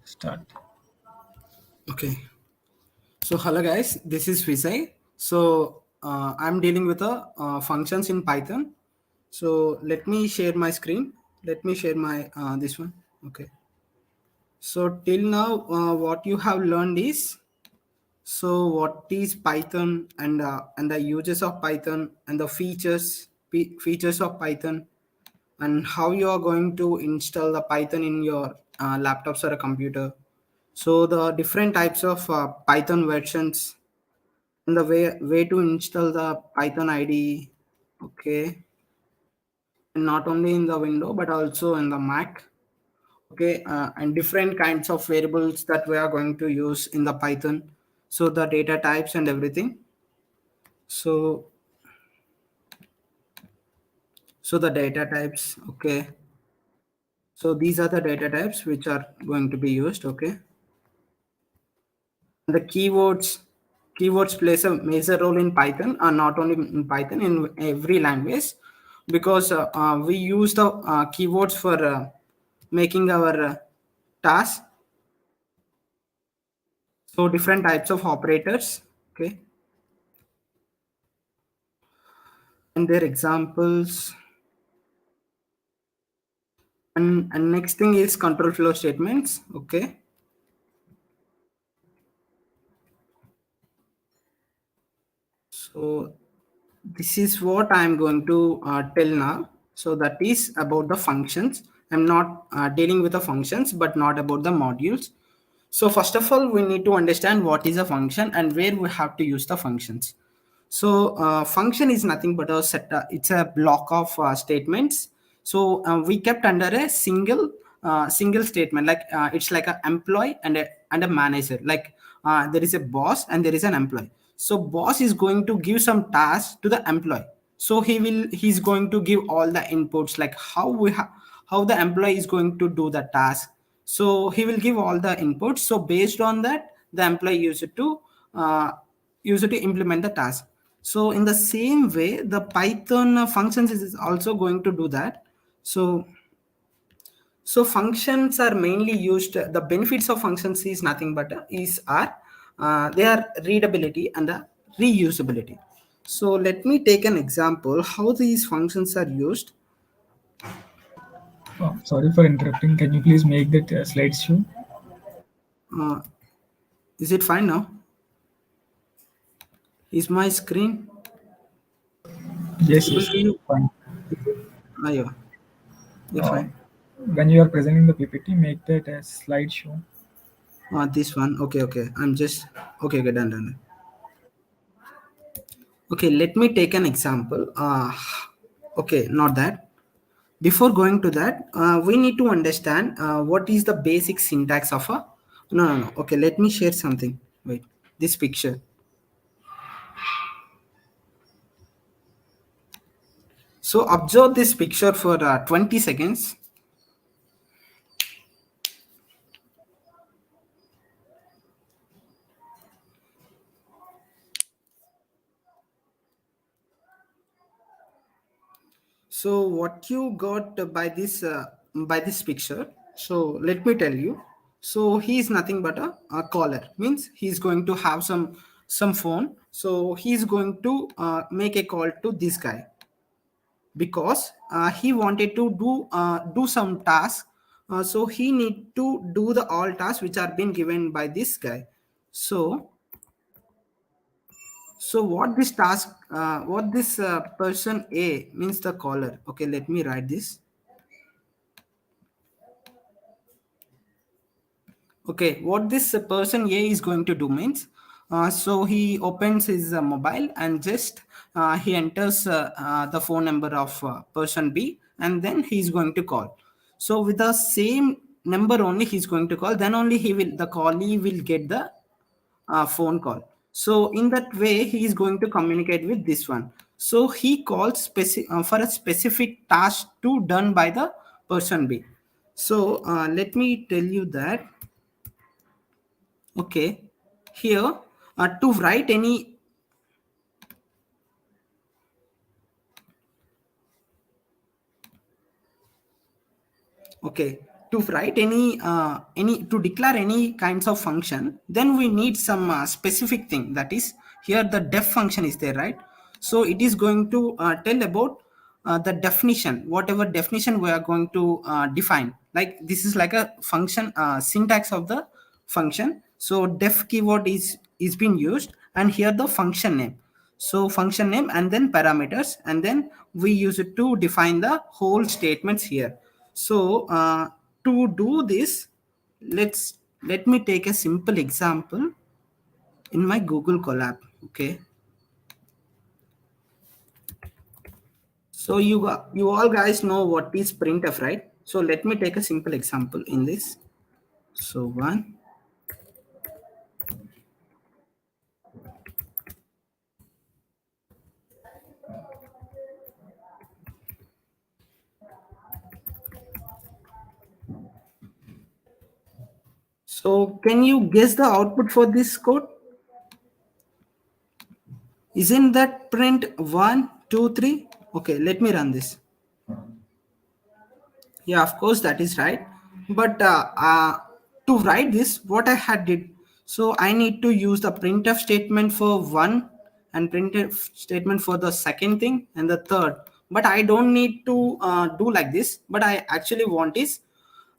Start. Okay. So hello guys, this is Vijay. So I'm dealing with the functions in Python. So let me share my screen. Let me share my this one. Okay. So till now, what you have learned is what is Python and the uses of Python and the features of Python and how you are going to install the Python in your laptops or a computer. So the different types of Python versions and the way to install the Python IDE. Okay, and not only in the window but also in the Mac. Okay, and different kinds of variables that we are going to use in the Python. So the data types and everything. So the data types. Okay, so these are the data types which are going to be used. Okay, the keywords plays a major role in Python, not only in Python, in every language, because we use the keywords for making our tasks. So different types of operators. Okay, and their examples. And next thing is control flow statements. Okay, so this is what I'm going to tell now. So that is about the functions. I'm not dealing with the functions but not about the modules. So first of all, we need to understand what is a function and where we have to use the functions. So function is nothing but a set. It's a block of statements. So we kept under a single statement. Like it's like a employee and a manager. Like there is a boss and there is an employee. So boss is going to give some tasks to the employee. So he's going to give all the inputs, like how the employee is going to do the task. So he will give all the inputs. So based on that, the employee uh, use it to implement the task. So in the same way, the Python functions is also going to do that. So functions are mainly used. The benefits of functions is nothing but is are they are readability and the reusability. So let me take an example how these functions are used. Oh, sorry for interrupting. Can you please make that slideshow? Uh, is it fine now? Is my screen Yes, visible yes. to you? Fine. Yeah, yeah, Uh, fine. when you are presenting the PPT, make that a slideshow. This one. Okay, okay. I'm just okay. Okay, done. Okay, let me take an example. Okay, not that. Before going to that, we need to understand what is the basic syntax of a. No. Okay, let me share something. Wait, this picture. So observe this picture for 20 seconds. So what you got by this picture? So let me tell you. So he is nothing but a caller. Means he's going to have some phone. So he's going to make a call to this guy because he wanted to do some task. So he need to do the all tasks which are being given by this guy. So what this person A means the caller. Okay, let me write this. Okay, what this person A is going to do means, so he opens his mobile and just he enters the phone number of person B and then he's going to call. So with the same number only he's going to call, then only the callee will get the phone call. So in that way, he is going to communicate with this one. So he calls for a specific task to done by the person B. So let me tell you that. Okay, here to write any. Okay, to write any to declare any kinds of function, then we need some specific thing, that is here the def function is there, right? So it is going to tell about the definition, whatever definition we are going to define. Like this is like a function syntax of the function. So def keyword is being used, and here the function name. So function name and then parameters, and then we use it to define the whole statements here. So to do this, let me take a simple example in my Google Colab. Okay, so you all guys know what is printf, right? So let me take a simple example in this. So one. So can you guess the output for this code? Isn't that print 1 2 3? Okay, let me run this. Yeah, of course that is right. But to write this, what I had did, so I need to use the printf statement for one, and printf statement for the second thing and the third. But I don't need to do like this. But I actually want is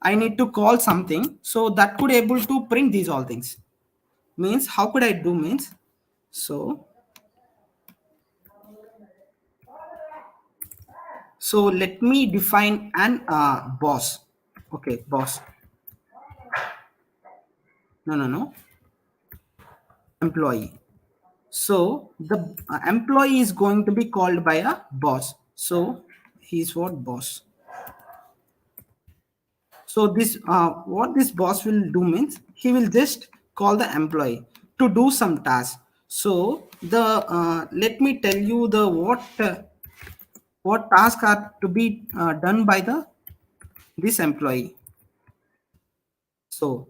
I need to call something so that could able to print these all things. Means how could I do means, so so let me define an boss. Okay, boss. No, employee. So the employee is going to be called by a boss. So he's what boss. So this what this boss will do means he will just call the employee to do some task. So the let me tell you the what tasks are to be done by the this employee. So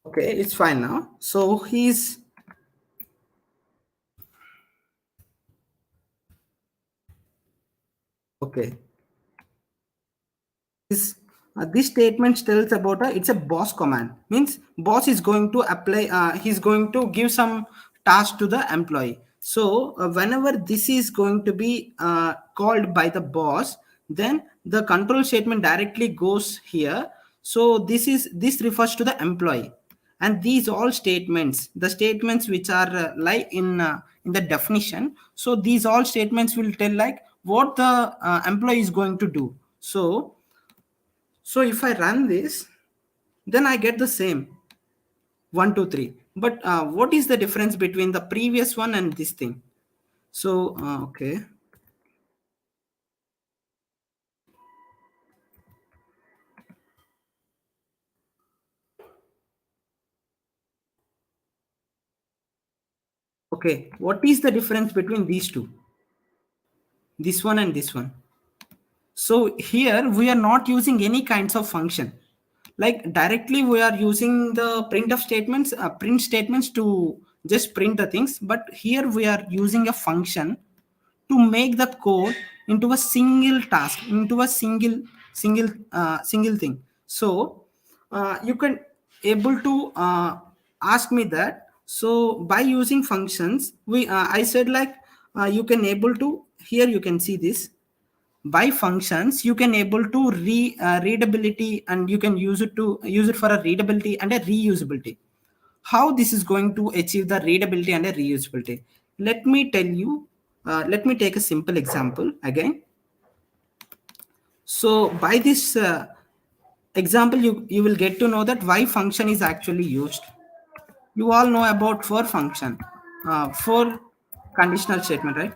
okay, it's fine now. So he's okay. This statement tells about it's a boss command, means boss is going to apply he's going to give some task to the employee. So whenever this is going to be called by the boss, then the control statement directly goes here. So this refers to the employee, and these all statements, the statements which are lie in the definition, so these all statements will tell like what the employee is going to do. So if I run this, then I get the same 1 2 3. But what is the difference between the previous one and this thing? So okay, okay. What is the difference between these two? This one and this one. So here we are not using any kinds of function. Like directly we are using the printf statements, print statements to just print the things. But here we are using a function to make the code into a single task, into a single thing. So you can able to ask me that. So by using functions, we I said like you can able to, here you can see this, by functions you can able to readability, and you can use it for a readability and a reusability. How this is going to achieve the readability and a reusability, let me tell you. Let me take a simple example again. So by this example, you will get to know that why function is actually used. You all know about for function, for conditional statement, right?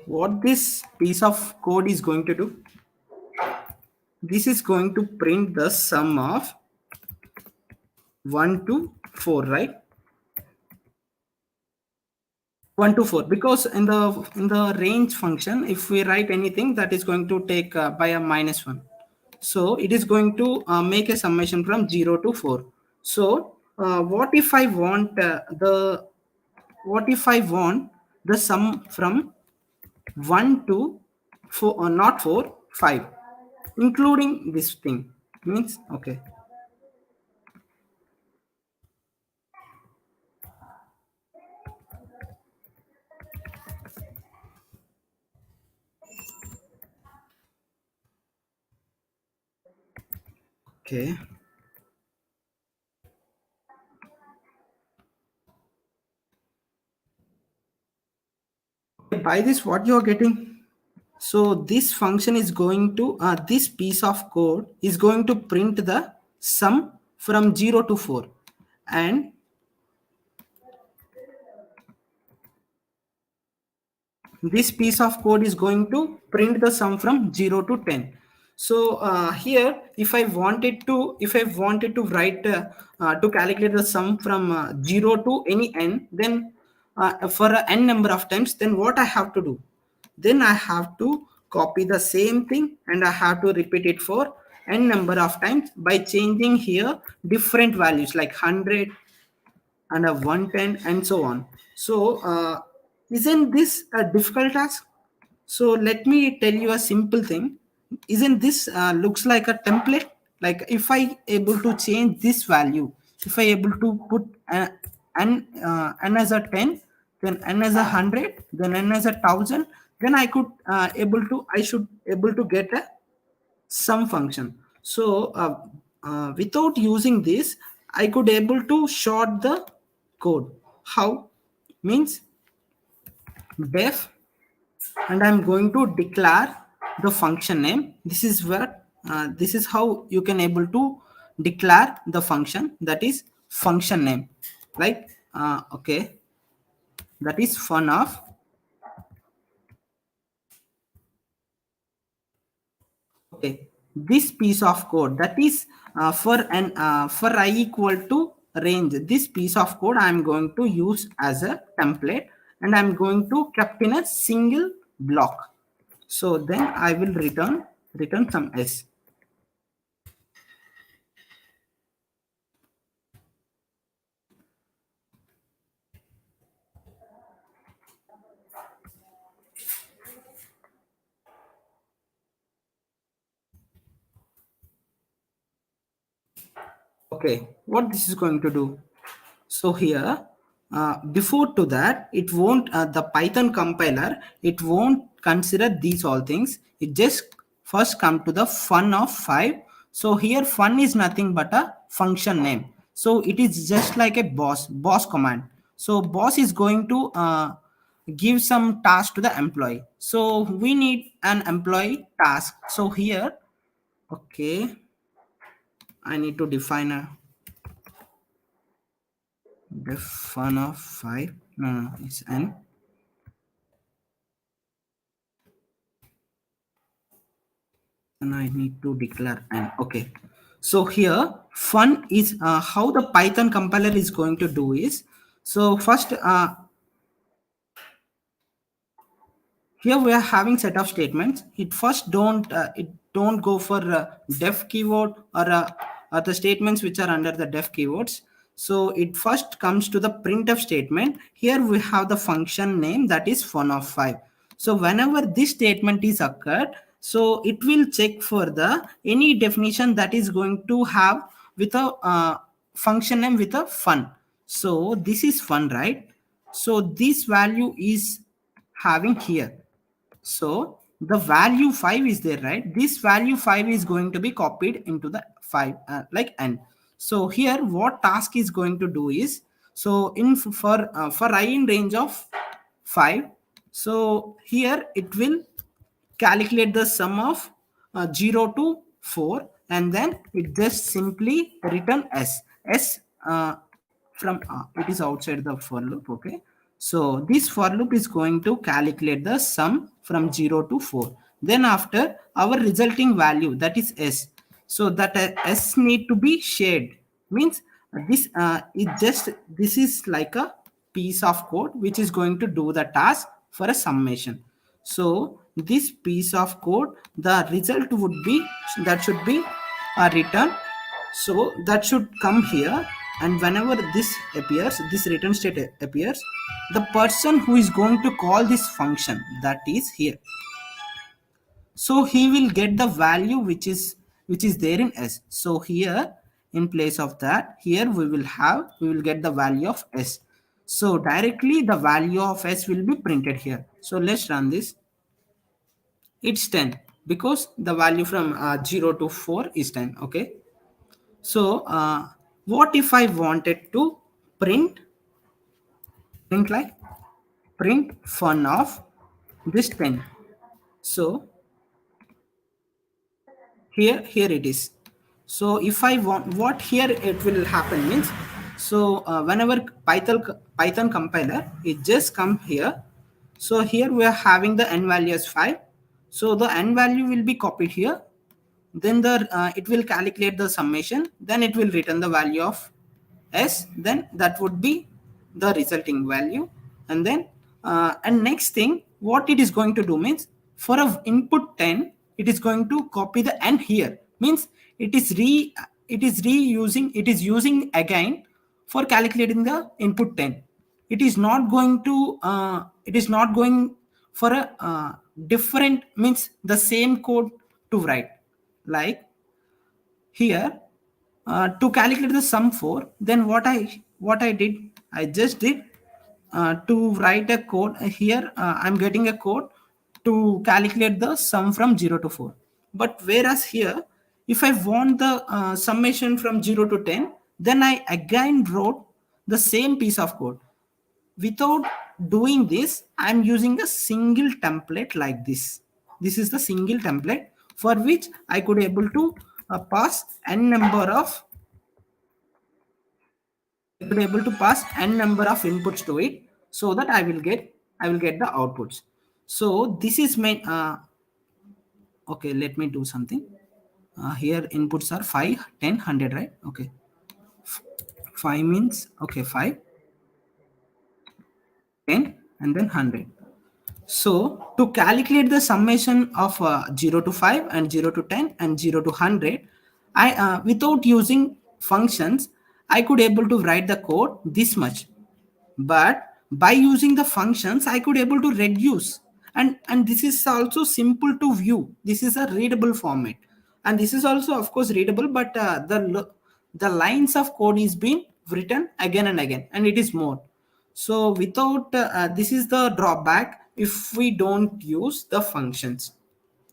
What this piece of code is going to do, this is going to print the sum of 1 to 4, right? 1 to 4, because in the range function, if we write anything, that is going to take by a -1. So it is going to make a summation from 0 to 4. So what if I want the sum from 1 to 4, not 4, 5, including this thing, means okay. By this, what you are getting? So this function is going to this piece of code is going to print the sum from 0 to 4, and this piece of code is going to print the sum from 0 to 10. So here, if I wanted to write to calculate the sum from 0 to any n, then for n number of times, then what I have to do? Then I have to copy the same thing and I have to repeat it for n number of times by changing here different values like 100 and a 110 and so on. So isn't this a difficult task? So let me tell you a simple thing. Isn't this looks like a template? Like if I able to change this value, if I able to put n as a 10, then n as a 100, then n as a 1000, then I should able to get a sum function. So without using this, I could able to short the code. How? Means def, and I'm going to declare the function name. This is where this is how you can able to declare the function, that is function name, like that is fun of. Okay, this piece of code, that is for I equal to range, this piece of code I am going to use as a template, and I'm going to kept in a single block. So then I will return some s. Okay, what this is going to do? So here, before to that, it won't the Python compiler, it won't consider these all things. It just first come to the fun of 5. So here fun is nothing but a function name. So it is just like a boss command. So boss is going to give some task to the employee. So we need an employee task. So here, okay, I need to define a the fun of 5. No, it's n. And I need to declare n. Okay, so here fun is how the Python compiler is going to do is, so first here we are having set of statements. It don't go for def keyword or the statements which are under the def keywords. So it first comes to the printf statement. Here we have the function name, that is fun of 5. So whenever this statement is occurred, so it will check for the any definition that is going to have with a function name with a fun. So this is fun, right? So this value is having here. So the value 5 is there, right? This value 5 is going to be copied into the 5 like n. So here what task is going to do is, so in for I in range of 5, so here it will calculate the sum of 0 to 4, and then it just simply return s from it is outside the for loop. Okay, So this for loop is going to calculate the sum from 0 to 4. Then after our resulting value, that is s. So that s need to be shared. Means this is like a piece of code which is going to do the task for a summation. So this piece of code, the result would be, that should be a return. So that should come here, and whenever this appears, this return state appears, the person who is going to call this function, that is here, so he will get the value which is there in s. So here, in place of that, here we will get the value of s. So directly the value of s will be printed here. So let's run this. It's 10 because the value from 0 to 4 is 10. Okay. So what if I wanted to print like print fun of this 10? So here it is. So if I want, what here it will happen means, so whenever python compiler, it just come here. So here we are having the n value as 5. So the n value will be copied here. Then it will calculate the summation, then it will return the value of s, then that would be the resulting value. And then and next thing what it is going to do means, for a input 10, it is going to copy the n here. Means it is using again for calculating the input 10. It is not going to it is not going for a different, means the same code to write. Like here, to calculate the sum 4, then what I did, I just did to write a code here. I'm getting a code to calculate the sum from 0 to 4. But whereas here, if I want the summation from 0 to 10, then I again wrote the same piece of code. Without doing this, I'm using a single template like this. This is the single template for which I could able to pass n number of I could able to pass n number of inputs to it, so that I will get the outputs. So this is my okay, let me do something. Here inputs are 5, 10, 100, right? Okay, 5 means, okay, 5, 10, and then 100. So to calculate the summation of 0 to 5 and 0 to 10 and 0 to 100, I without using functions, I could able to write the code this much. But by using the functions, I could able to reduce, and this is also simple to view. This is a readable format, and this is also of course readable, but the lines of code is being written again and again, and it is more. So without this is the drawback if we don't use the functions.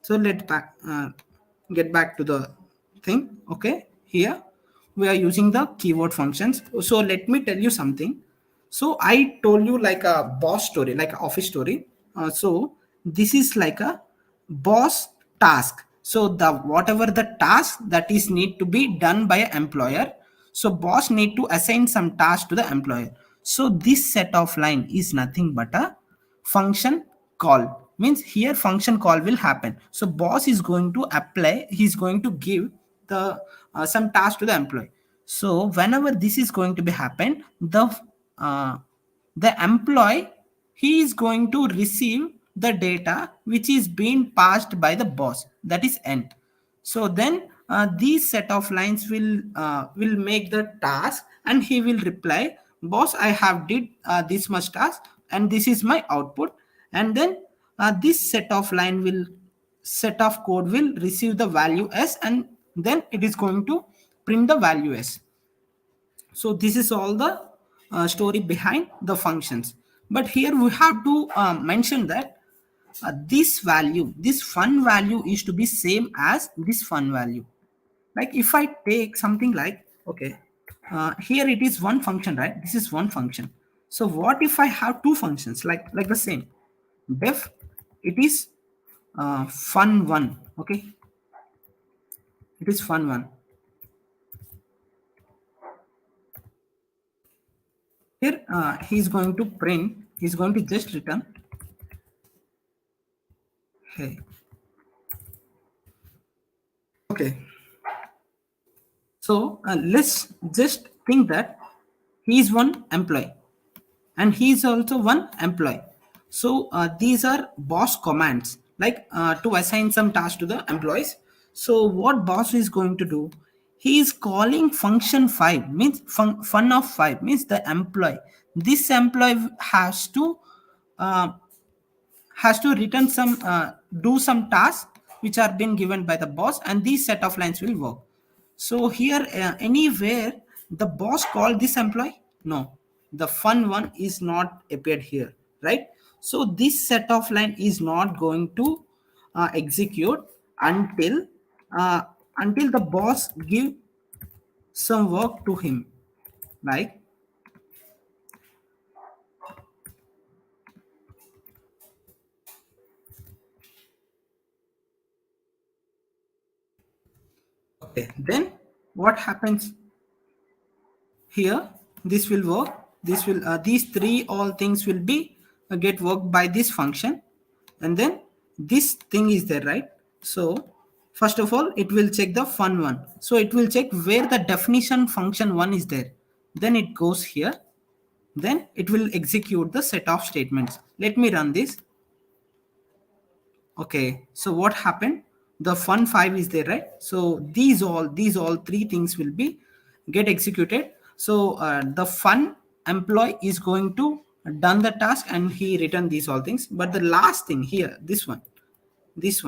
So get back to the thing. Okay, here we are using the keyword functions. So let me tell you something. So I told you like a boss story, like an office story. So this is like a boss task. So the whatever the task that is need to be done by an employer, so boss need to assign some task to the employer. So this set of line is nothing but a function call. Means here function call will happen. So boss is going to apply, he's going to give the some task to the employee. So whenever this is going to be happen, uh, the employee, he is going to receive the data which is being passed by the boss, that is n. So then these set of lines will make the task, and he will reply, boss, I have did this much task, and this is my output. And then this set of code will receive the value s, and then it is going to print the value s. So this is all the story behind the functions. But here we have to mention that this fun value is to be same as this fun value. Like if I take something like, okay, here it is one function, right? This is one function. So what if I have two functions like the same? Def, it is fun one. Okay, it is fun one. Here he is going to print he's going to just return hey. Okay, so let's just think that he is one employee and he is also one employee. So these are boss commands, like to assign some tasks to the employees. So what boss is going to do, he is calling function 5 means fun of 5 means the employee, this employee uh, has to return some do some tasks which are been given by the boss, and these set of lines will work. So here anywhere the boss called this employee, no, the fun one is not appeared here, right? So this set of line is not going to execute until uh, until the boss give some work to him, like okay. Then what happens here, this will work, this will these three all things will be get worked by this function, and then this thing is there, right? So first of all it will check the fun one, so it will check where the definition function one is there, then it goes here, then it will execute the set of statements. Let me run this. Okay, so what happened, the fun 5 is there, right? So these all three things will be get executed. So the fun employee is going to done the task and he returned these all things, but the last thing here, this one this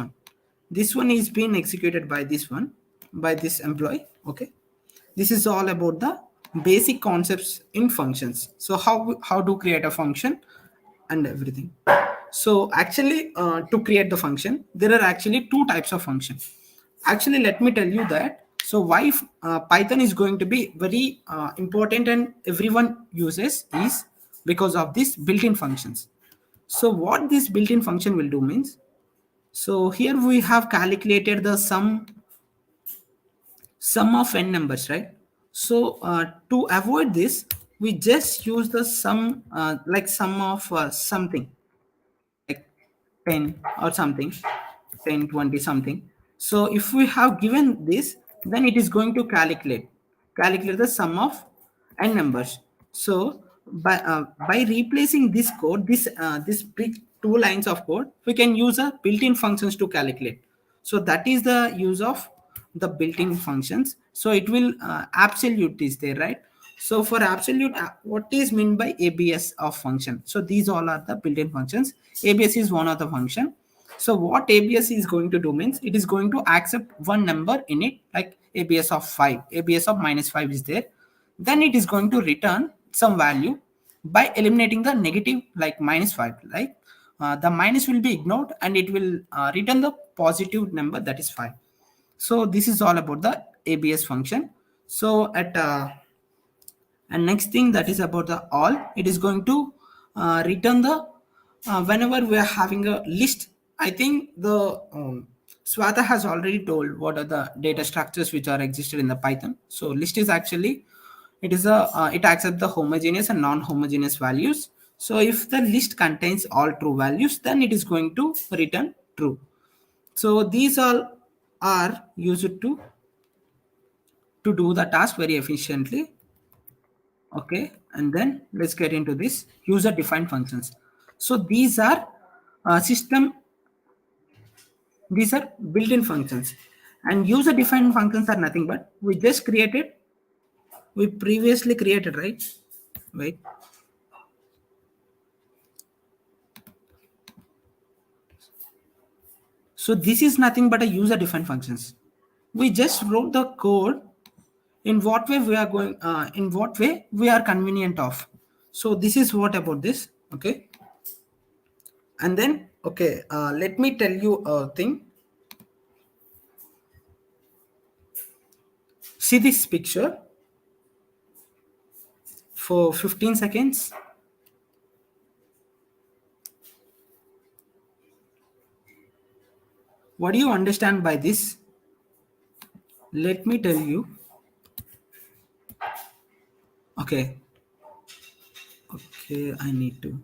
one is being executed by this one, by this employee. Okay, this is all about the basic concepts in functions. So how to create a function and everything. So actually to create the function there are actually two types of function. Actually let me tell you that, so why Python is going to be very important and everyone uses is because of these built-in functions. So what this built-in function will do means, so here we have calculated the sum of n numbers, right? So to avoid this, we just use the sum, like sum of something, like 10 or something, 10, 20 something. So if we have given this, then it is going to calculate the sum of n numbers. So by replacing this code, this big two lines of code, we can use a built-in functions to calculate. So that is the use of the built-in functions. So it will absolute is there, right? So for absolute, what is meant by ABS of function? So these all are the built-in functions. ABS is one of the function. So what ABS is going to do means it is going to accept one number in it, like ABS of 5, ABS of -5 is there. Then it is going to return some value by eliminating the negative, like -5. Like the minus will be ignored and it will return the positive number, that is 5. So this is all about the ABS function. So at and next thing, that is about the all, it is going to return the whenever we are having a list. I think the Swata has already told what are the data structures which are existed in the Python. So list is actually, it is a it accepts the homogeneous and non-homogeneous values. So if the list contains all true values, then it is going to return true. So these all are used to do the task very efficiently. Okay, and then let's get into this user defined functions. So these are system, these are built-in functions, and user defined functions are nothing but we just created, we previously created, right? Wait, so this is nothing but a user defined functions. We just wrote the code in what way we are going, in what way we are convenient of. So this is what about this. Okay, and then okay, let me tell you a thing. See this picture for 15 seconds. What do you understand by this? Let me tell you. Okay, okay, I need to.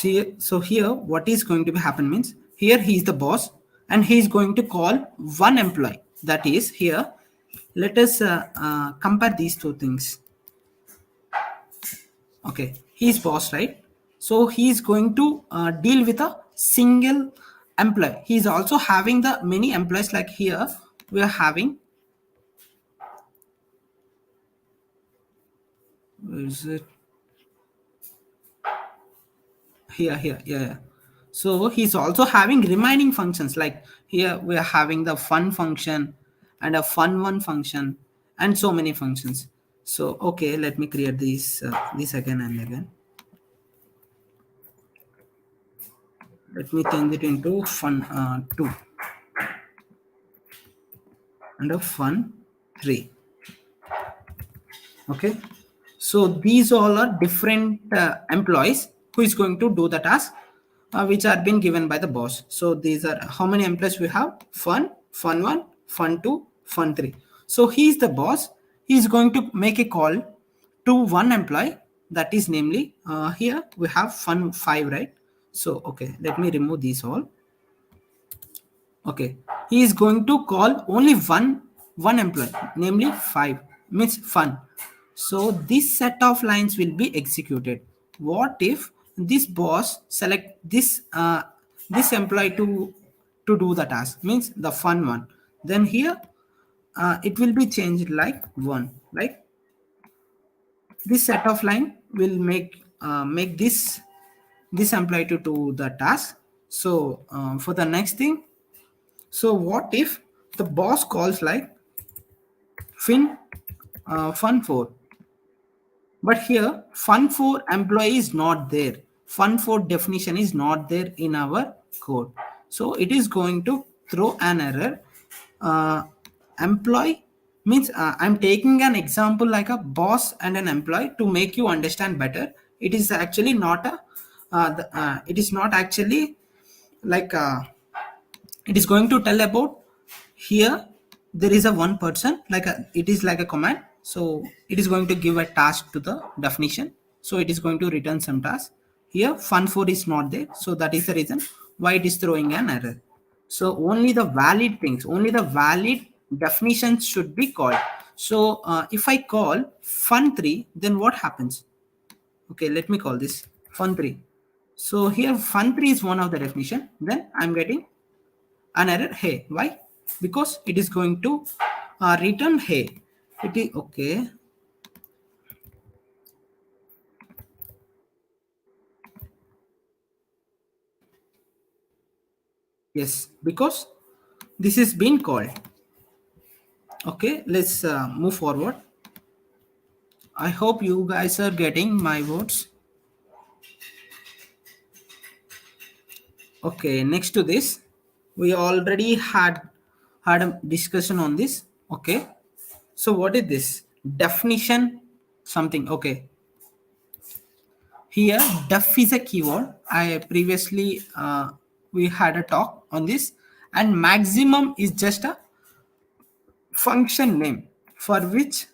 See, so here what is going to be happen means here he is the boss and he is going to call one employee. That is here. Let us compare these two things. Okay, he's boss, right? So he's going to deal with a single employee. He's also having the many employees. Like here we are having, where is it? Yeah. So he's also having remaining functions. Like here we are having the fun function and a fun one function and so many functions. So okay, let me create this again and again. Let me change it into fun 2 and a fun 3. Okay, so these all are different employees who is going to do the task which are been given by the boss. So these are how many employees we have: fun 1, fun 2, fun 3. So he is the boss. He is going to make a call to one employee, that is namely here we have fun 5, right? So okay, let me remove these all. Okay, he is going to call only one employee, namely 5, means fun. So this set of lines will be executed. What if this boss select this employee to do the task, means the fun one? Then here it will be changed like 1. Like this set of line will make this employee to do the task. So for the next thing, so what if the boss calls like fin fun 4, but here fun 4 employee is not there. Fun 4 definition is not there in our code. So it is going to throw an error. Uh, employee means I'm taking an example like a boss and an employee to make you understand better. It is actually not it is not actually like it is going to tell about here there is a one person, like it is like a command. So it is going to give a task to the definition, so it is going to return some task. Here fun 4 is not there, so that is the reason why it is throwing an error. So only the valid things, only the valid definitions should be called. So if I call fun 3, then what happens? Okay, let me call this fun 3. So here fun 3 is one of the definition, then I'm getting an error. Hey, why? Because it is going to return hey. It is okay. Yes, because this is being called. Okay, let's move forward. I hope you guys are getting my words. Okay, next to this, we already had a discussion on this. Okay, so what is this definition? Something. Okay, here def is a keyword. I previously we had a talk on this, and maximum is just a function name for which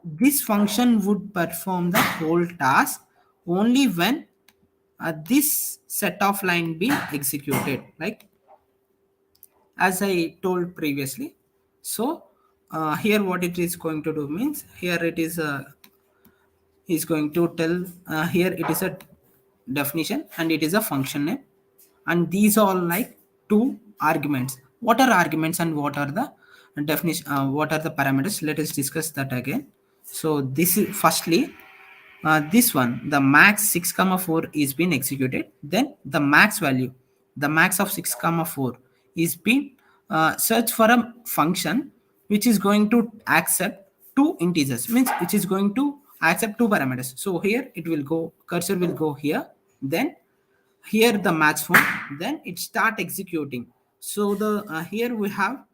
this function would perform the whole task only when this set of line be executed, like as I told previously. So here what it is going to do means here it is is going to tell here it is a definition and it is a function name, and these are like two arguments. What are arguments and what are the definition, what are the parameters? Let us discuss that again. So this is firstly this one, the max 6 comma 4 is being executed, then the max value, the max of 6 comma 4 is being search for a function which is going to accept two integers, means which is going to accept two parameters. So here it will go, cursor will go here, then here the match form, then it start executing. So the here we have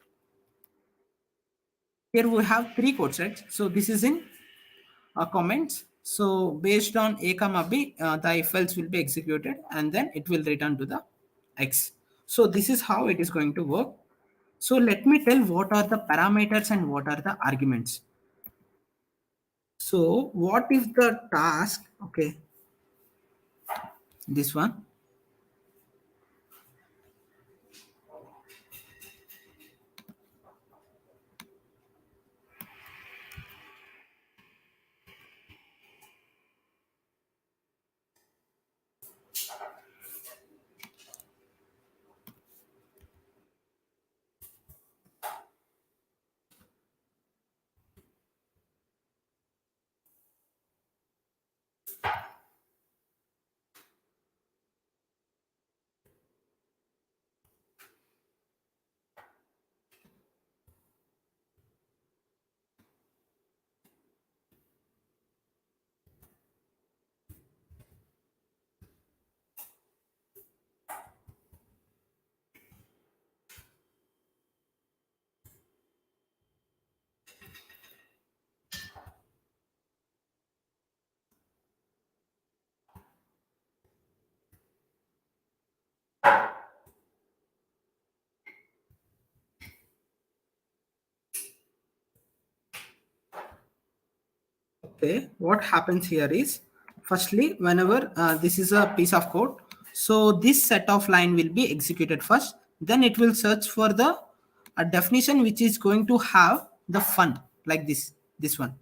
three codes, right? So this is in comments. So based on a comma b, the if else will be executed and then it will return to the x. So this is how it is going to work. So let me tell what are the parameters and what are the arguments. So what if the task, okay, this one. Okay, what happens here is, firstly, whenever this is a piece of code, so this set of line will be executed first, then it will search for the a definition which is going to have the fun like this one,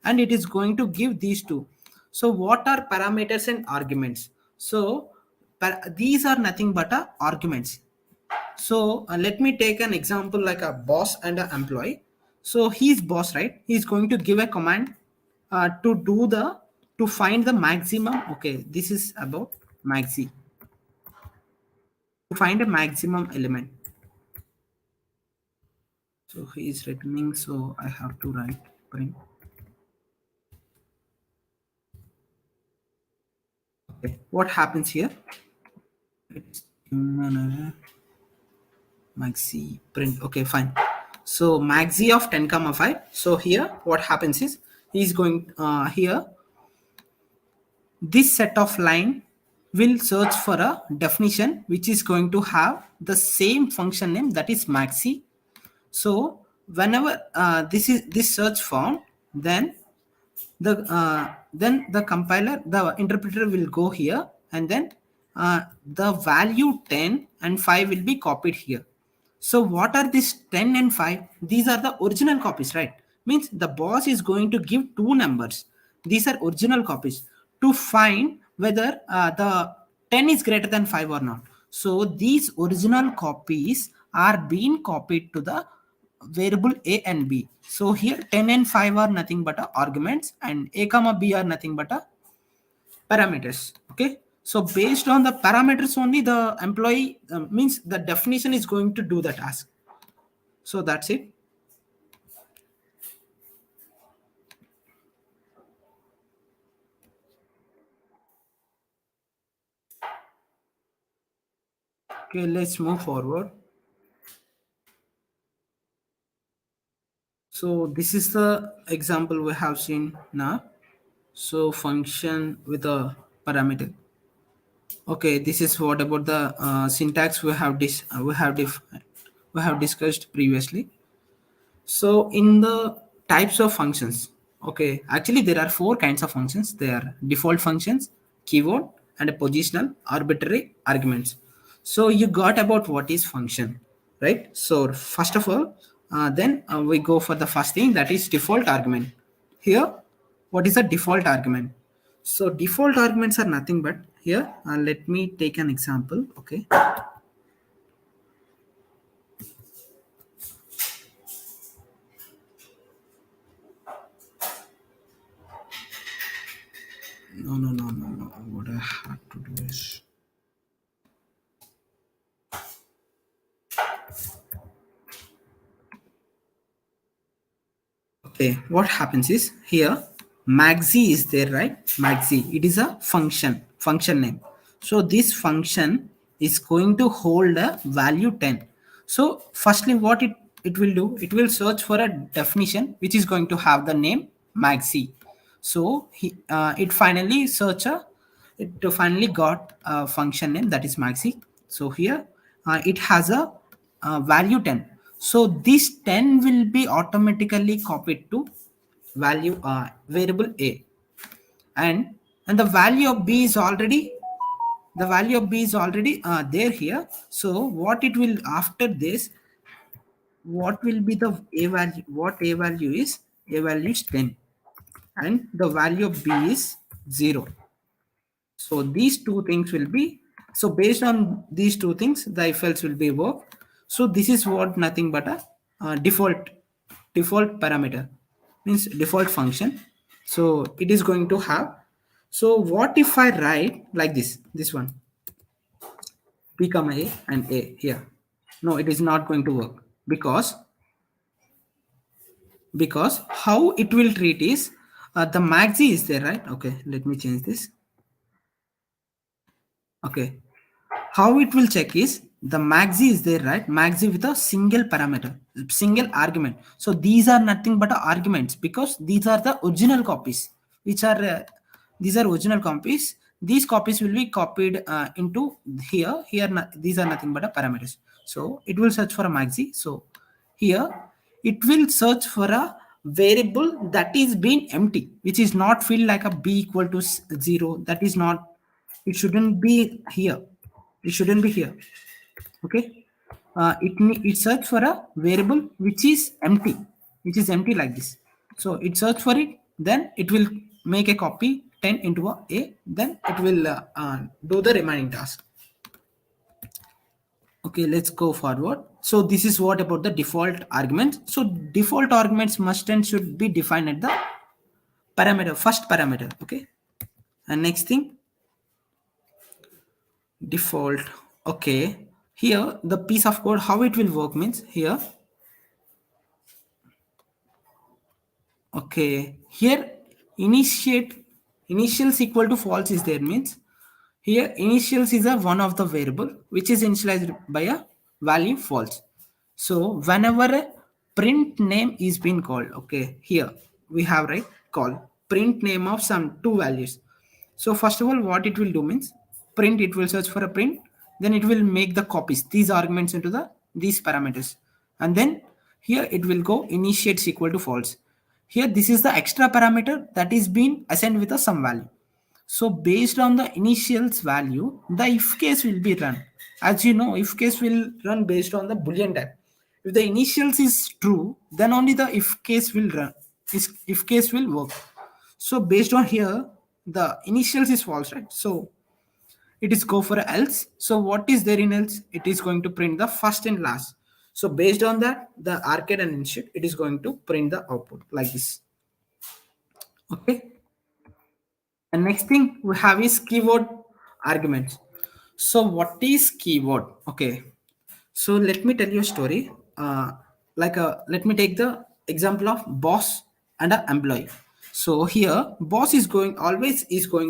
and it is going to give these two. So what are parameters and arguments? So these are nothing but arguments. So let me take an example like a boss and an employee. So he's boss, right? He's going to give a command to find the maximum. Okay, this is about maxi, to find a maximum element. So he is returning. So I have to write print. Okay, what happens here? It's maxi print. Okay, fine. So maxi of 10 comma 5. So here what happens is he's going here, this set of line will search for a definition which is going to have the same function name, that is maxi. So whenever this search found, then the compiler, the interpreter will go here, and then the value 10 and 5 will be copied here. So what are these 10 and 5? These are the original copies, right? Means the boss is going to give two numbers. These are original copies to find whether the 10 is greater than 5 or not. So these original copies are being copied to the variable a and b. So here 10 and 5 are nothing but arguments, and a comma b are nothing but parameters. Okay, so based on the parameters only, the employee means the definition is going to do the task. So that's it. Okay, let's move forward. So this is the example we have seen now. So function with a parameter. Okay, this is what about the syntax we have discussed previously. So in the types of functions, okay, actually there are four kinds of functions. They are default functions, keyword, and positional arbitrary arguments. So you got about what is function, right? So first of all, then we go for the first thing, that is default argument. Here, what is a default argument? So default arguments are nothing but here. Let me take an example. Okay. No. What I have to do is, okay, what happens is here maxi is there, right? Maxi, it is a function name. So this function is going to hold a value 10. So firstly, what it will do, it will search for a definition which is going to have the name maxi. So it finally finally got a function name, that is maxi. So here it has a value 10. So this 10 will be automatically copied to value variable a, and the value of b is already the value of b is already there here. So what it will after this, what will be the a value? What a value is? A value is 10, and the value of b is 0. So these two things will be, so based on these two things, the if else will be work. So this is what nothing but a default parameter, means default function. So it is going to have. So what if I write like this one, b comma a and a here? No, it is not going to work, because how it will treat is, the maxi is there, right? Okay, let me change this. Okay, how it will check is the maxi is there, right? Maxi with a single parameter, single argument. So these are nothing but arguments, because these are the original copies, which are these are original copies. These copies will be copied into here these are nothing but a parameters. So it will search for a maxi. So here it will search for a variable that is being empty, which is not filled, like a b equal to 0. That is not, it shouldn't be here, it shouldn't be here. Okay, it search for a variable which is empty like this. So it search for it, then it will make a copy 10 into a, then it will do the remaining task. Okay, let's go forward. So this is what about the default arguments. So default arguments must and should be defined at the parameter, first parameter. Okay, and next thing, default. Okay, here the piece of code, how it will work means here. Okay, here initiate initials equal to false is there, means here initials is a one of the variable which is initialized by a value false. So whenever a print name is being called, okay, here we have, right, call print name of some two values. So first of all, what it will do means print, it will search for a print, then it will make the copies, these arguments into these parameters, and then here it will go initiates equal to false. Here this is the extra parameter that is being assigned with a some value. So based on the initials value, the if case will be run. As you know, if case will run based on the boolean type. If the initials is true, then only the if case will run. If case will work. So based on here, the initials is false, right? So it is go for else. So what is there in else? It is going to print the first and last. So based on that, the arcade and initiate, it is going to print the output like this. Okay. And next thing we have is keyword arguments. So what is keyword? Okay. So let me tell you a story. Let me take the example of boss and an employee. So here, boss is going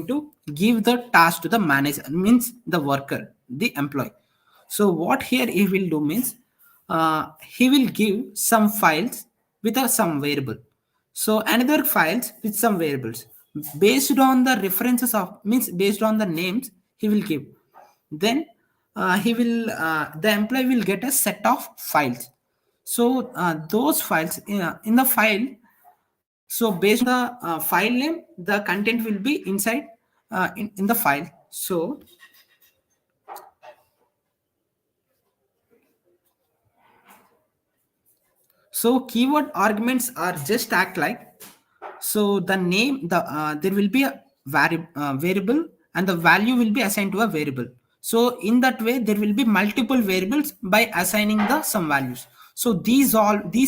to give the task to the manager, means the worker, the employee. So what here he will do means, he will give some files with some variable. So another files with some variables based on the references of, means based on the names he will give. Then the employee will get a set of files. So those files in the file, so based on the file name, the content will be inside in the file. So keyword arguments are just act like, so the name, there will be a variable, and the value will be assigned to a variable. So in that way, there will be multiple variables by assigning the some values. So these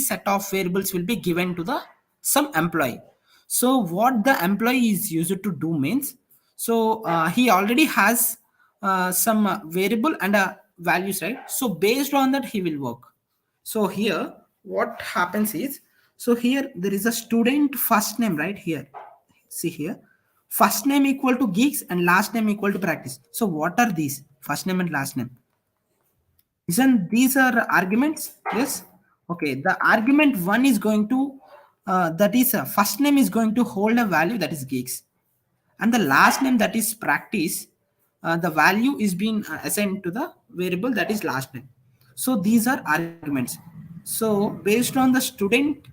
set of variables will be given to the some employee. So what the employee is used to do means, so he already has some variable and values, right? So based on that, he will work. So here what happens is, so here there is a student first name right here. See here, first name equal to geeks and last name equal to practice. So what are these? First name and last name. Isn't these are arguments? Yes. Okay. The argument one is going to that is first name is going to hold a value that is geeks, and the last name that is practice, the value is being assigned to the variable that is last name. So these are arguments. So based on the student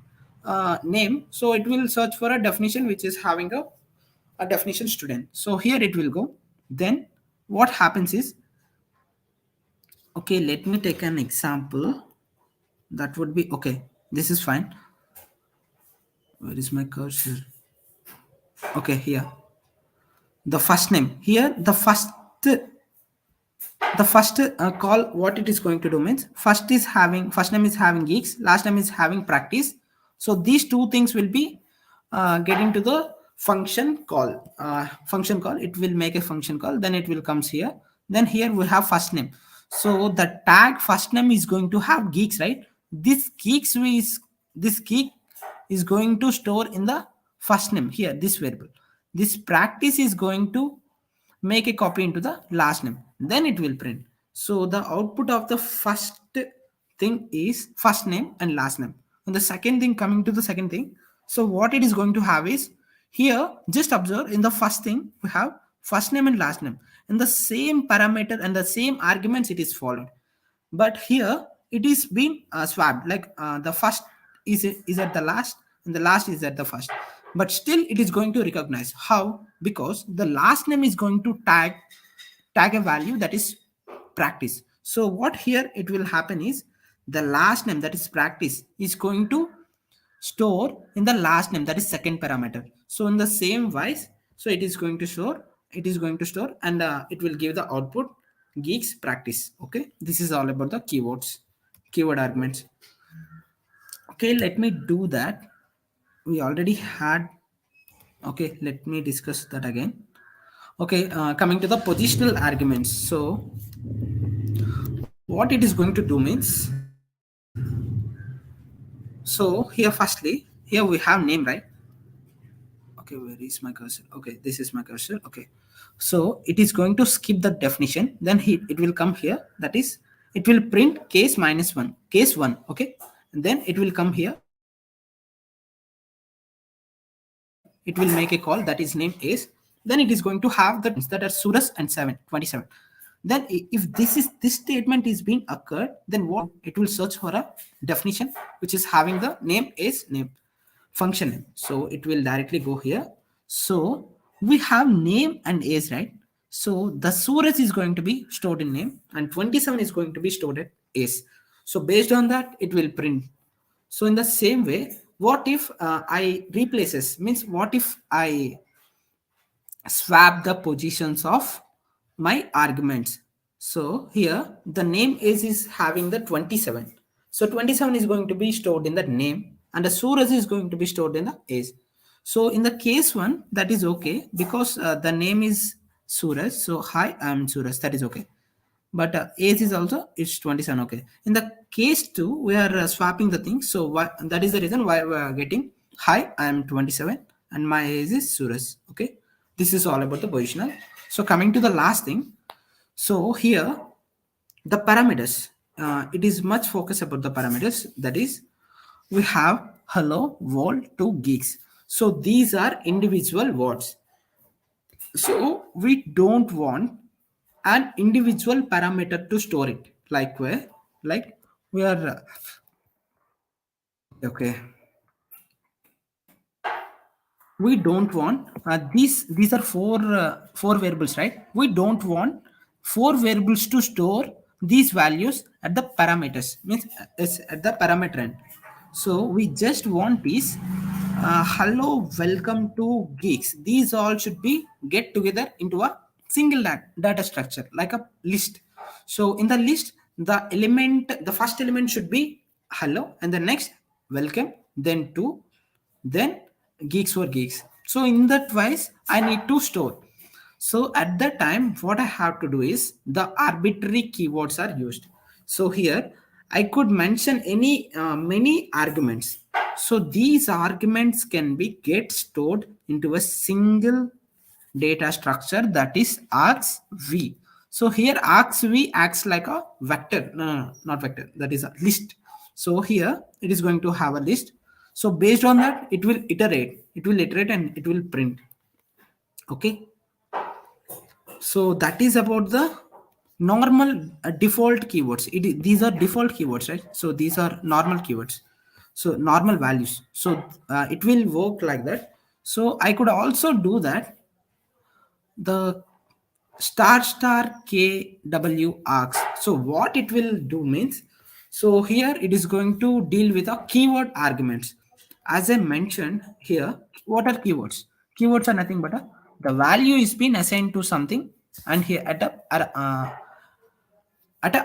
name, so it will search for a definition which is having a definition student. So here it will go, then what happens is, okay, let me take an example. That would be okay. This is fine. Where is my cursor? Okay, here. The first name. Here, the first call, what it is going to do means, first name is having geeks, last name is having practice. So these two things will be getting to the function call. It will make a function call, then it will comes here. Then here we have first name. So the tag first name is going to have geeks, right? This geek is going to store in the first name here, this variable. This practice is going to make a copy into the last name, then it will print. So the output of the first thing is first name and last name. And the second thing, coming to the second thing, so what it is going to have is, here just observe, in the first thing we have first name and last name, and the same parameter and the same arguments it is followed. But here it is been swapped, like the first is at the last and the last is at the first, but still it is going to recognize. How? Because the last name is going to tag a value, that is practice. So what here it will happen is, the last name, that is practice, is going to store in the last name, that is second parameter. So in the same wise, so it is going to store and it will give the output geeks practice. Okay, this is all about the keyword arguments. Okay, let me do that. We already had. Okay, let me discuss that again. Okay, coming to the positional arguments. So what it is going to do means, so here firstly, here we have name, right? Okay, where is my cursor? Okay, this is my cursor. Okay, so it is going to skip the definition, then it will come here, that is, it will print case -1, case 1. Okay, and then it will come here, it will make a call, that is name is, then it is going to have the that are Suras and 27. Then if this statement is being occurred, then what it will search for a definition which is having the name is name, function name. So it will directly go here. So we have name and age, right? So the Suras is going to be stored in name and 27 is going to be stored at age. So based on that, it will print. So in the same way, what if I replaces, means what if I swap the positions of my arguments? So here the name is having the 27. So 27 is going to be stored in the name and the Suraj is going to be stored in the age. So in the case one, that is okay because the name is Suraj. So hi, I am Suraj. That is okay. But age is also it's 27. Okay. In the case 2, we are swapping the things. So that is the reason why we are getting hi, I am 27 and my age is Suraj. Okay. This is all about the positional. So coming to the last thing. So here the parameters. It is much focus about the parameters. That is, we have hello, world, 2 gigs. So these are individual words. So we don't want an individual parameter to store it, like where, like we are okay, we don't want these are four variables, right? We don't want four variables to store these values at the parameters, means it's at the parameter end. So we just want is hello, welcome to geeks. These all should be get together into a single data structure, like a list. So in the list, the first element should be hello, and the next welcome, then to, then geeks for geeks. So in that wise, I need to store. So at that time, what I have to do is the arbitrary keywords are used. So here I could mention any many arguments. So these arguments can be get stored into a single data structure, that is args_v. So here args_v acts like a vector, no, not vector, that is a list. So here it is going to have a list. So based on that, it will iterate and it will print. Okay. So that is about the normal default keywords. These are default keywords, right? So these are normal keywords. So normal values. So it will work like that. So I could also do that. The star star kw args. So what it will do means, so here it is going to deal with a keyword arguments. As I mentioned here, what are keywords? Keywords are nothing but the value is being assigned to something, and here at a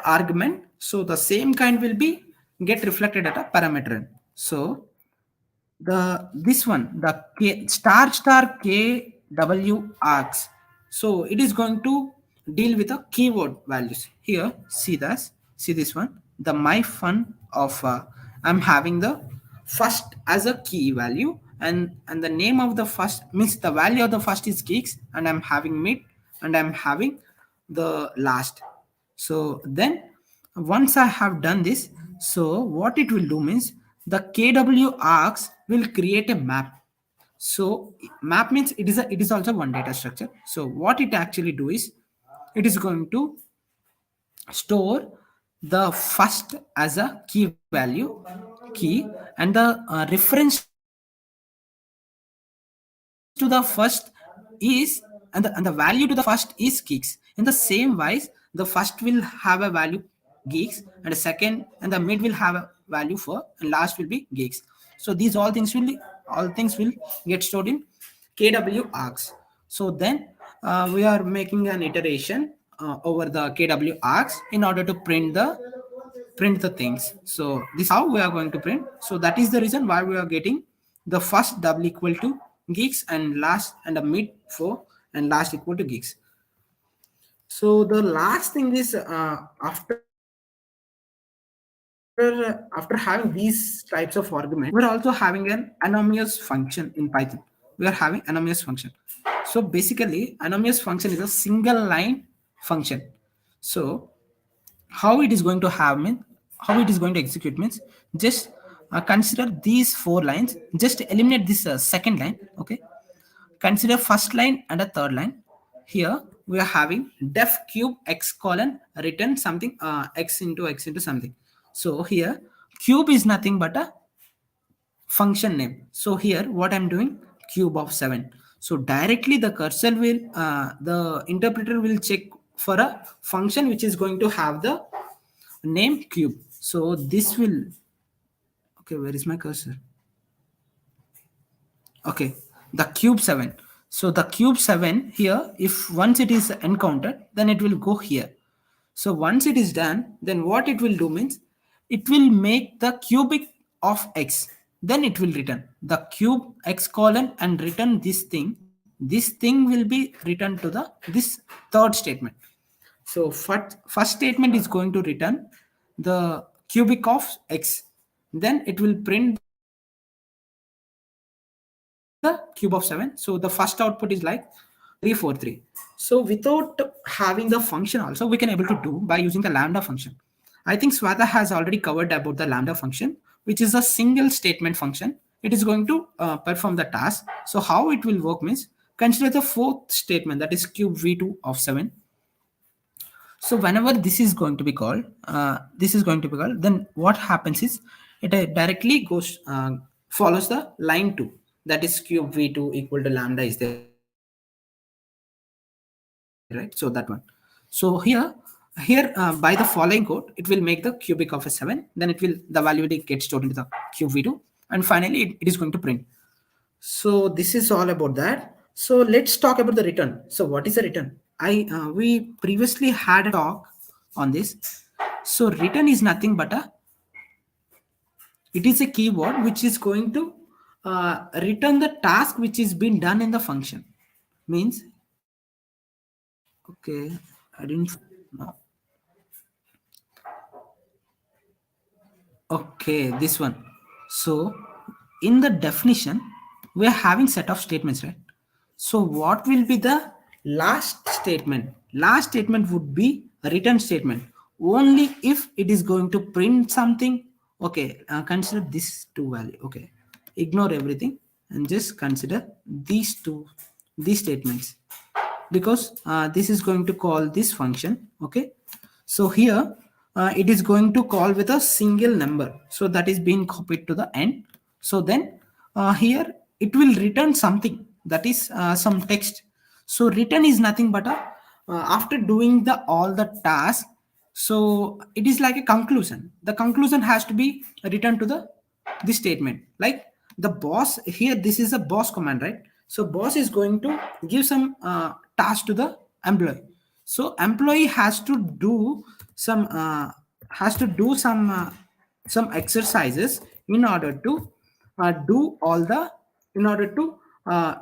argument, so the same kind will be get reflected at a parameter. So the this one, the k star star kw args, so it is going to deal with the keyword values. Here see this, see this one, the my fun of I'm having the first as a key value, and the name of the first means the value of the first is geeks, and I'm having mid, and I'm having the last. So then once I have done this, so what it will do means the kw args will create a map. So map means it is also one data structure. So what it actually do is it is going to store the first as a key value key, and the reference to the first is, and the value to the first is geeks. In the same wise, the first will have a value geeks, and the second and the mid will have a value for, and last will be geeks. So these all things will get stored in kw args. So then we are making an iteration over the kw args in order to print the things. So this is how we are going to print. So that is the reason why we are getting the first double equal to geeks, and last and a mid for, and last equal to geeks. So the last thing is after having these types of arguments, we're also having an anonymous function in Python. We are having anonymous function. So basically anonymous function is a single line function. So how it is going to have mean, how it is going to execute means, just consider these four lines, just eliminate this second line. Okay, consider first line and a third line. Here we are having def cube x colon return something x into something. So here cube is nothing but a function name. So here what I'm doing, cube of 7. So directly the cursor will the interpreter will check for a function which is going to have the name cube. So this will, okay, where is my cursor? Okay, the cube 7. So the cube 7 here, if once it is encountered, then it will go here. So once it is done, then what it will do means it will make the cubic of x. Then it will return the cube x colon and return this thing. This thing will be returned to the this third statement. So first statement is going to return the cubic of x. Then it will print the cube of 7. So the first output is like 343. So without having the function also, we can able to do by using the lambda function. I think Swata has already covered about the lambda function, which is a single statement function. It is going to perform the task. So how it will work means, consider the fourth statement, that is cube v2 of 7. So whenever this is going to be called, then what happens is it directly goes follows the line 2, that is cube v2 equal to lambda is there, right? So that one. So here by the following code, it will make the cubic of a 7, then it will, the value will get stored into the cube v2, and finally it is going to print. So this is all about that. So let's talk about the return. So what is a return? We previously had a talk on this. So return is nothing but it is a keyword which is going to return the task which is being done in the function. Means, okay, I didn't no. Okay, this one. So in the definition, we are having set of statements, right? So what will be the last statement? Last statement would be a return statement. Only if it is going to print something. Okay, consider this two value. Okay, ignore everything and just consider these statements, because this is going to call this function. Okay, so here it is going to call with a single number, so that is being copied to the end. So then here it will return something, that is some text. So return is nothing but after doing the all the task, so it is like a conclusion. The conclusion has to be returned to the this statement. Like the boss here, this is a boss command, right? So boss is going to give some task to the employee. So employee has to do some exercises in order to do all the in order to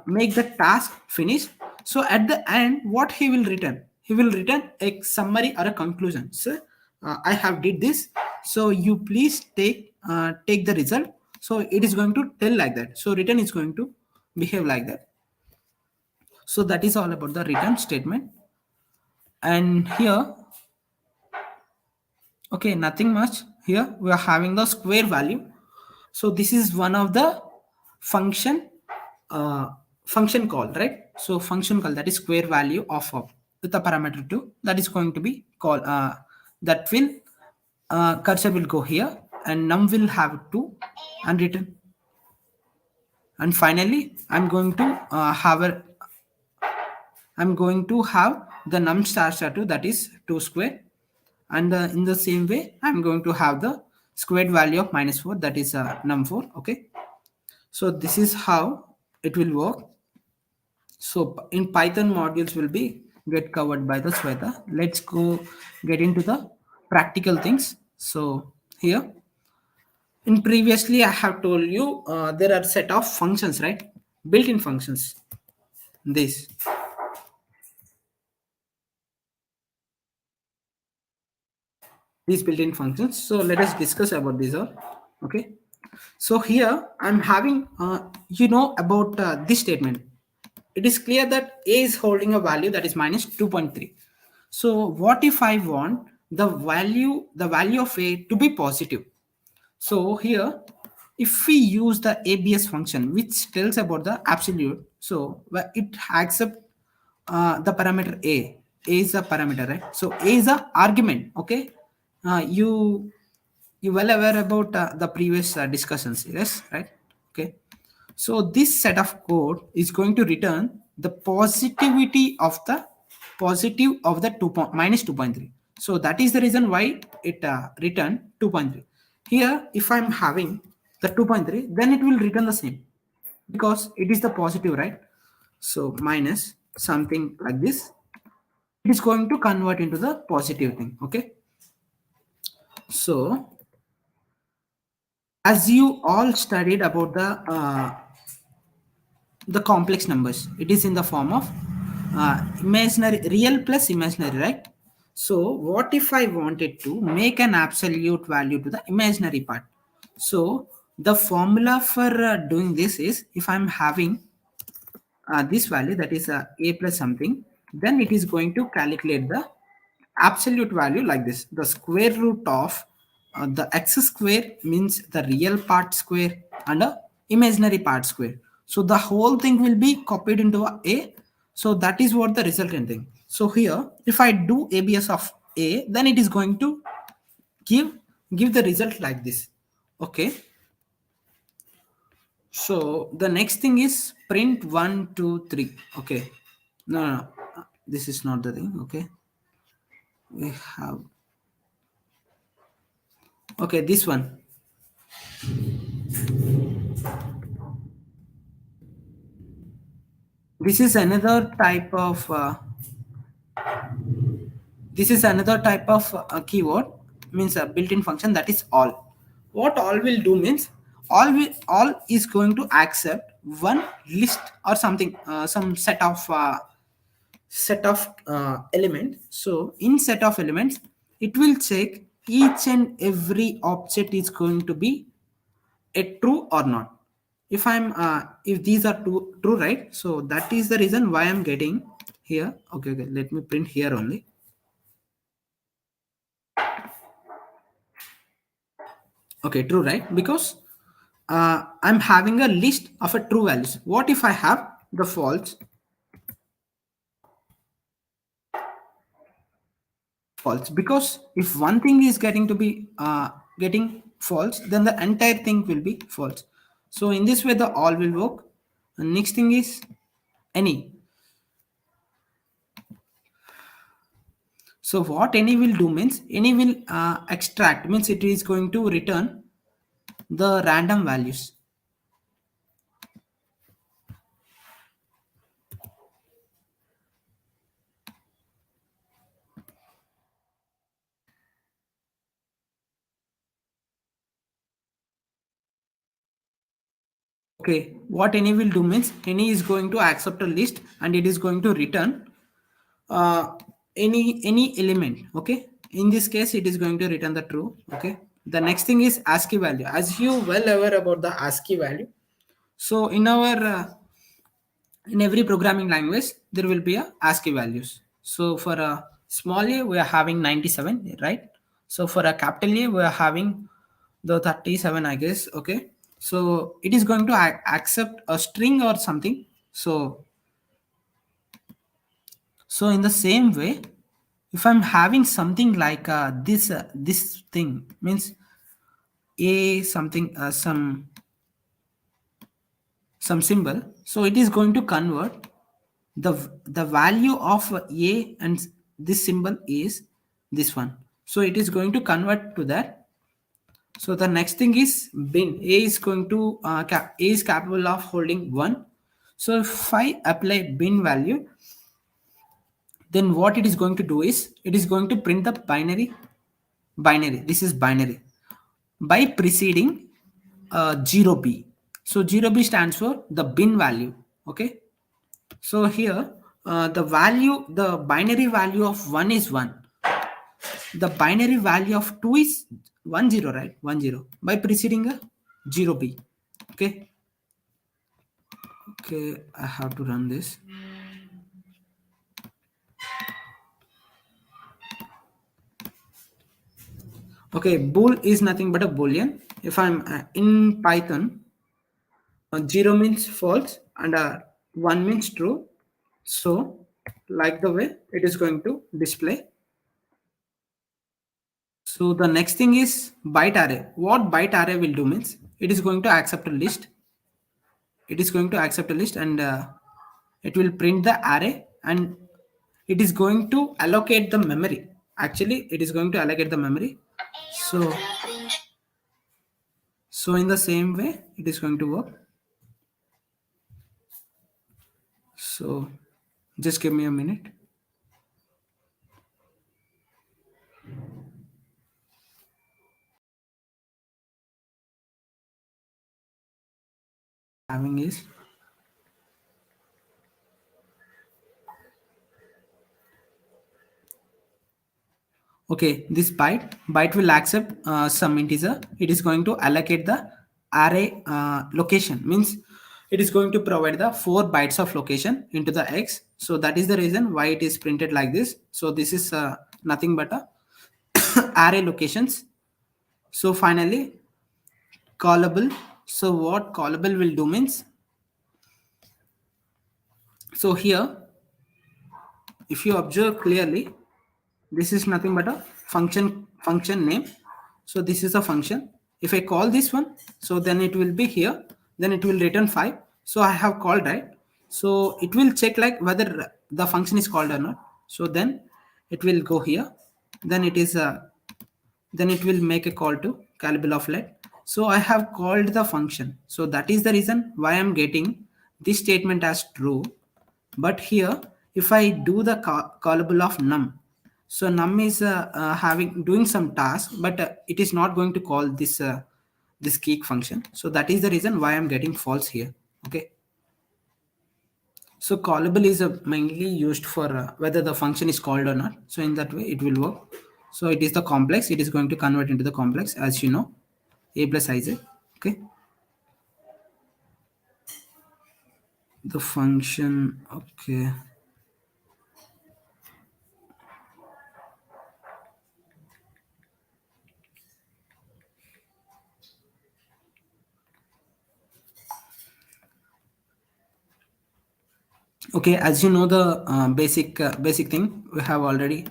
make the task finish. So at the end, what he will return? He will return a summary or a conclusion. So I have did this. So you please take the result. So it is going to tell like that. So return is going to behave like that. So that is all about the return statement. And here, okay, nothing much. Here we are having the square value. So this is one of the function uh, function call, right? So function call, that is square value of with the parameter 2, that is going to be called that will cursor will go here and num will have 2 and return. And finally I'm going to have the num star star 2, that is 2 square. And in the same way, I'm going to have the squared value of -4, that is num 4. Okay. So this is how it will work. So in Python, modules will be get covered by the Sweta. Let's go get into the practical things. So here, in previously I have told you there are set of functions, right? Built-in functions. This these built-in functions. So let us discuss about these all. Okay. So here I'm having about this statement. It is clear that a is holding a value that is minus 2.3. So what if I want the value of a to be positive? So here, if we use the abs function, which tells about the absolute, so it accepts the parameter a is a parameter, right? So a is a argument. Okay. You well aware about the previous discussions, yes, right? Okay. So this set of code is going to return the positive of the minus 2.3. So that is the reason why it returned 2.3. Here, if I'm having the 2.3, then it will return the same because it is the positive, right? So minus something like this, it is going to convert into the positive thing. Okay. So as you all studied about the complex numbers, it is in the form of imaginary real plus imaginary, right? So what if I wanted to make an absolute value to the imaginary part? So the formula for doing this is, if I'm having this value, that is a plus something, then it is going to calculate the absolute value like this: the square root of the x square means the real part square and a imaginary part square. So the whole thing will be copied into a. So that is what the resultant thing. So here, if I do abs of a, then it is going to give give the result like this. Okay. So the next thing is print 1, 2, 3. Okay. No. This is not the thing. Okay. We have. Okay, this one. This is another type of. This is another type of keyword, means a built-in function, that is all. What all will do means all is going to accept one list or something, some set of element. So in set of elements, it will check each and every object is going to be a true or not. If these are true, right? So that is the reason why I'm getting here. Okay, let me print here only. Okay, true, right? Because I'm having a list of a true values. What if I have the false? Because if one thing is getting to be getting false, then the entire thing will be false. So in this way, the all will work. And next thing is any. So what any will do means any will extract means it is going to return the random values. Okay, what any will do means any is going to accept a list and it is going to return uh, any element. Okay, in this case it is going to return the true. Okay, the next thing is ASCII value. As you well aware about the ASCII value, so in our in every programming language there will be a ASCII values. So for a small a we are having 97, right? So for a capital A we are having the 37, I guess. Okay, so it is going to accept a string or something. So in the same way, if I'm having something like this thing means a something some symbol, so it is going to convert the value of a and this symbol is this one. So it is going to convert to that. So the next thing is bin. A is going to A is capable of holding 1. So if I apply bin value, then what it is going to do is it is going to print the binary. This is binary by preceding 0b. So 0b stands for the bin value. Okay, so here the binary value of 1 is 1, the binary value of 2 is 10, right? 10 by preceding a 0b. Okay, okay, I have to run this. Okay, bool is nothing but a boolean. If I'm in Python, 0 means false and 1 means true. So like the way it is going to display. So the next thing is byte array. What byte array will do means it is going to accept a list. It is going to accept a list and it will print the array and it is going to allocate the memory. Actually, it is going to allocate the memory. So in the same way, it is going to work. So just give me a minute. Having is okay, this byte will accept some integer. It is going to allocate the array location means it is going to provide the 4 bytes of location into the x. So that is the reason why it is printed like this. So this is nothing but a array locations. So finally callable. So what callable will do means, so here if you observe clearly, this is nothing but a function name. So this is a function. If I call this one, so then it will be here, then it will return 5. So I have called, right? So it will check like whether the function is called or not. So then it will go here, then it is then it will make a call to callable of let. So I have called the function, so that is the reason why I'm getting this statement as true. But here if I do the callable of num, so num is having doing some task, but it is not going to call this geek function. So that is the reason why I'm getting false here. Okay, so callable is mainly used for whether the function is called or not. So in that way it will work. So it is the complex, it is going to convert into the complex, as you know, a plus ij. Okay, the function. Okay, okay, as you know the basic thing we have already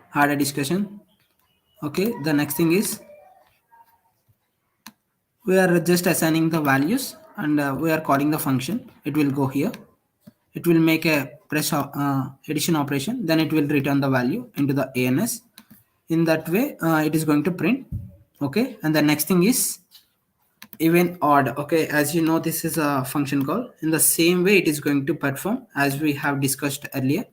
had a discussion. Okay, the next thing is we are just assigning the values and we are calling the function. It will go here, it will make a press addition operation, then it will return the value into the ANS. In that way, it is going to print. Okay, and the next thing is even odd. Okay, as you know, this is a function call. In the same way, it is going to perform as we have discussed earlier.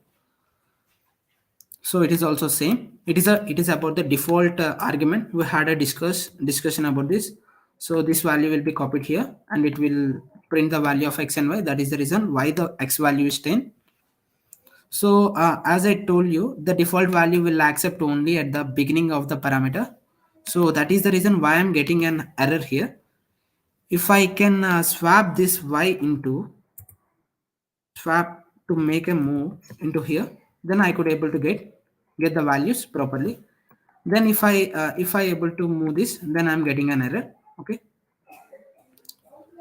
So it is also same. It is about the default argument. We had a discussion about this. So this value will be copied here and it will print the value of x and y. That is the reason why the x value is 10. So as I told you, the default value will accept only at the beginning of the parameter. So that is the reason why I'm getting an error here. If I can swap this y into swap to make a move into here, then I could able to get the values properly. Then if I able to move this, then I'm getting an error. Okay,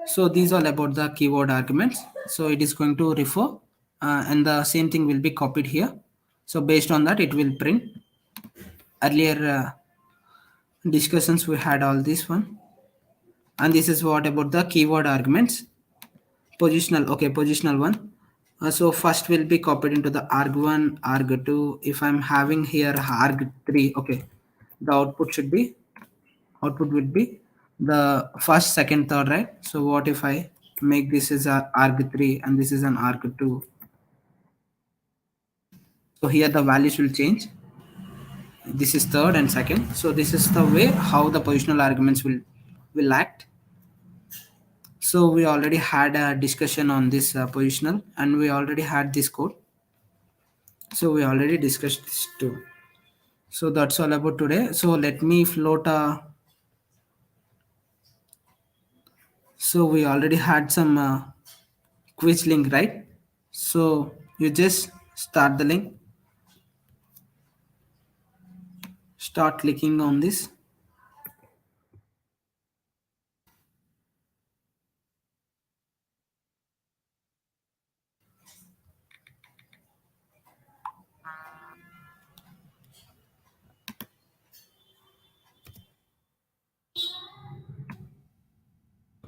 so these all about the keyword arguments. So it is going to refer and the same thing will be copied here. So based on that, it will print. Earlier discussions we had all this one, and this is what about the keyword arguments. Positional. Okay, positional one. So first will be copied into the arg1, arg2. If I'm having here arg3, okay, the output would be the first, second, third, right? So what if I make this is a arg3 and this is an arg2? So here the values will change. This is third and second. So this is the way how the positional arguments will act. So we already had a discussion on this positional, and we already had this code. So we already discussed this too. So that's all about today. So let me float a. So we already had some quiz link, right? So you just start the link, start clicking on this.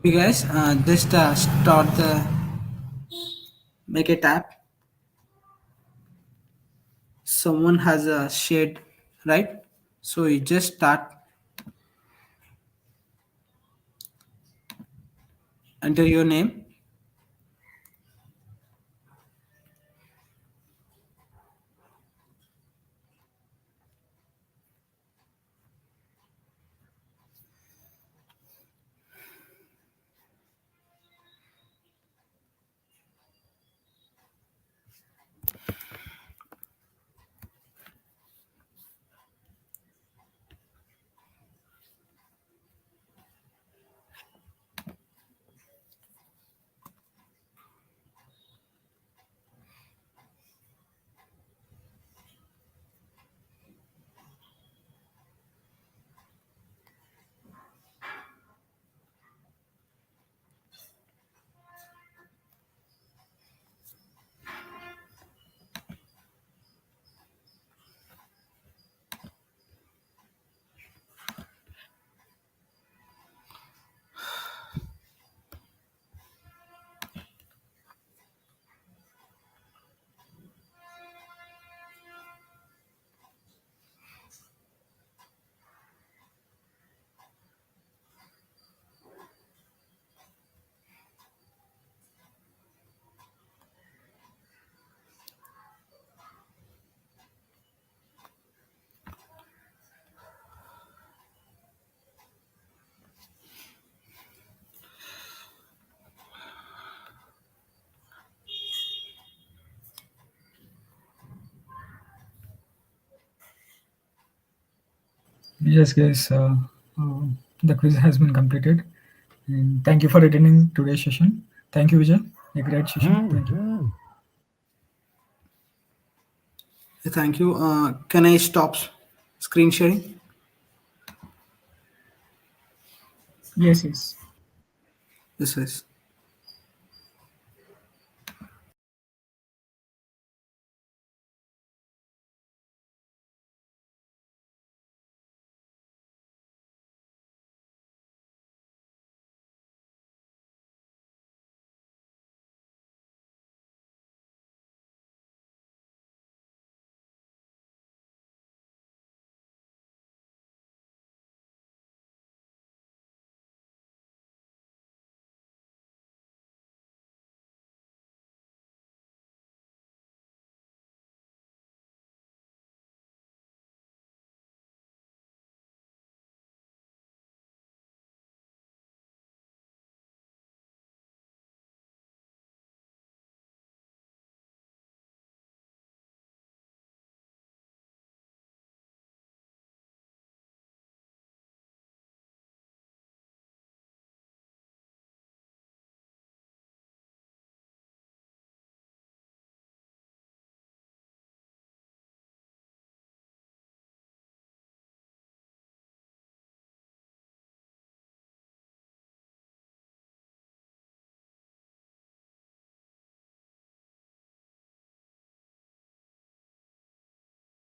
You guys just start the make a tab. Someone has a shared, right? So you just start, enter your name. Yes, guys. The quiz has been completed. And thank you for attending today's session. Thank you, Vijay. A great session. Thank you. Thank you. Can I stop screen sharing? Yes, yes. Yes, yes.